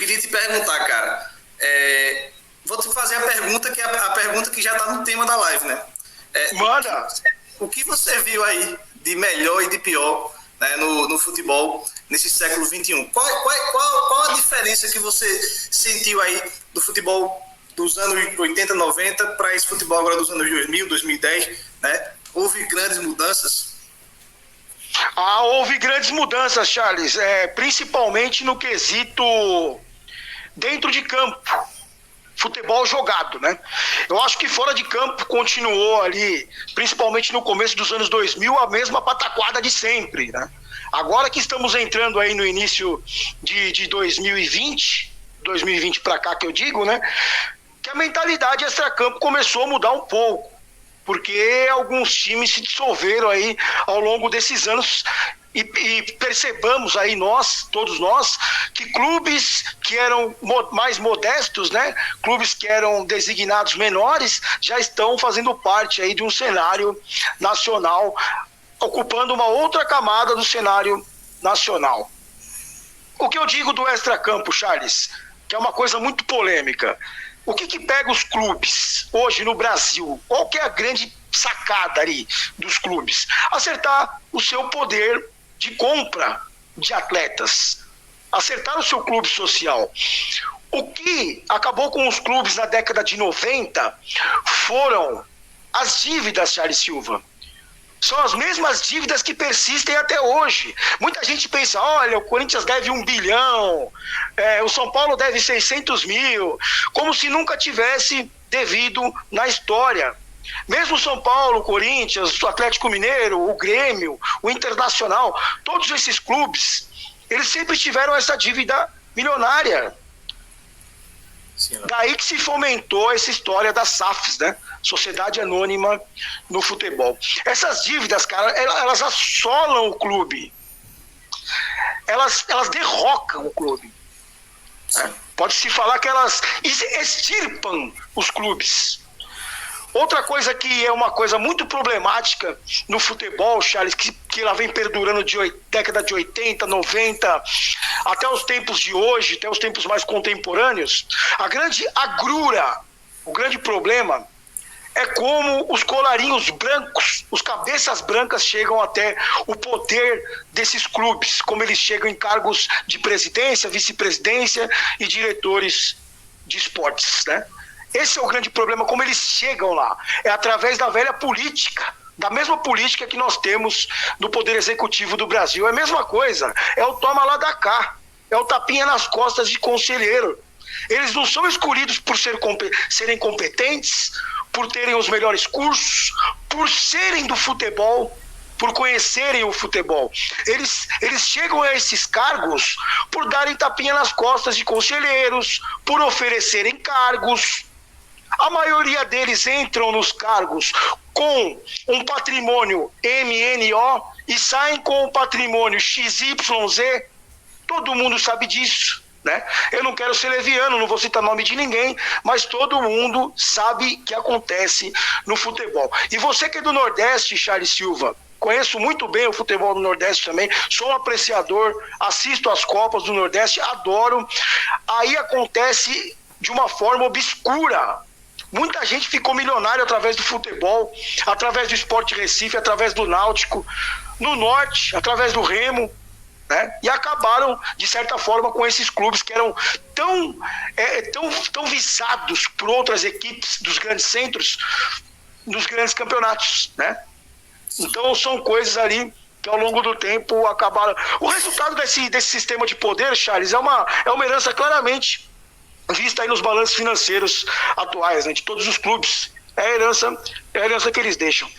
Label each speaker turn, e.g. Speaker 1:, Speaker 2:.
Speaker 1: queria te perguntar, cara. Vou te fazer a pergunta que é a pergunta que já está no tema da live, né?
Speaker 2: Manda!
Speaker 1: O que você viu aí de melhor e de pior, né, no futebol nesse século XXI? Qual a diferença que você sentiu aí do futebol dos anos 80, 90 para esse futebol agora dos anos 2000, 2010, né? Houve grandes mudanças?
Speaker 2: Houve grandes mudanças, Charles, principalmente no quesito dentro de campo, futebol jogado, né? Eu acho que fora de campo continuou ali, principalmente no começo dos anos 2000, a mesma pataquada de sempre, né? Agora que estamos entrando aí no início de 2020 para cá que eu digo, né? Que a mentalidade extracampo começou a mudar um pouco, porque alguns times se dissolveram aí ao longo desses anos e percebamos aí todos nós, que clubes que eram mais modestos, né, clubes que eram designados menores, já estão fazendo parte aí de um cenário nacional, ocupando uma outra camada do cenário nacional. O que eu digo do extracampo, Charles, que é uma coisa muito polêmica. O que pega os clubes hoje no Brasil? Qual que é a grande sacada ali dos clubes? Acertar o seu poder de compra de atletas. Acertar o seu clube social. O que acabou com os clubes na década de 90 foram as dívidas, Charles Silva. São as mesmas dívidas que persistem até hoje. Muita gente pensa, olha, o Corinthians deve 1 bilhão, o São Paulo deve 600 mil, como se nunca tivesse devido na história. Mesmo o São Paulo, o Corinthians, o Atlético Mineiro, o Grêmio, o Internacional, todos esses clubes, eles sempre tiveram essa dívida milionária. Sim, daí que se fomentou essa história das SAFs, né? Sociedade Anônima no futebol. Essas dívidas, cara, elas assolam o clube. Elas derrocam o clube. Né? Pode-se falar que elas extirpam os clubes. Outra coisa que é uma coisa muito problemática no futebol, Charles, que ela vem perdurando de década de 80, 90, até os tempos de hoje, até os tempos mais contemporâneos, a grande agrura, o grande problema é como os colarinhos brancos, os cabeças brancas chegam até o poder desses clubes, como eles chegam em cargos de presidência, vice-presidência e diretores de esportes, né? Esse é o grande problema, como eles chegam lá. É através da velha política, da mesma política que nós temos no Poder Executivo do Brasil. É a mesma coisa, é o toma lá da cá, é o tapinha nas costas de conselheiro. Eles não são escolhidos por serem competentes, por terem os melhores cursos, por serem do futebol, por conhecerem o futebol. Eles chegam a esses cargos por darem tapinha nas costas de conselheiros, por oferecerem cargos. A maioria deles entram nos cargos com um patrimônio MNO e saem com um patrimônio XYZ. Todo mundo sabe disso, né? Eu não quero ser leviano, não vou citar nome de ninguém, mas todo mundo sabe que acontece no futebol. E você que é do Nordeste, Charles Silva, conheço muito bem o futebol do Nordeste também, sou um apreciador, assisto às Copas do Nordeste, adoro. Aí acontece de uma forma obscura. Muita gente ficou milionário através do futebol, através do Sport Recife, através do Náutico, no Norte, através do Remo, né? E acabaram, de certa forma, com esses clubes que eram tão visados por outras equipes dos grandes centros, nos grandes campeonatos, né? Então são coisas ali que ao longo do tempo acabaram. O resultado desse sistema de poder, Charles, é uma herança claramente vista aí nos balanços financeiros atuais, né, de todos os clubes. É a herança que eles deixam.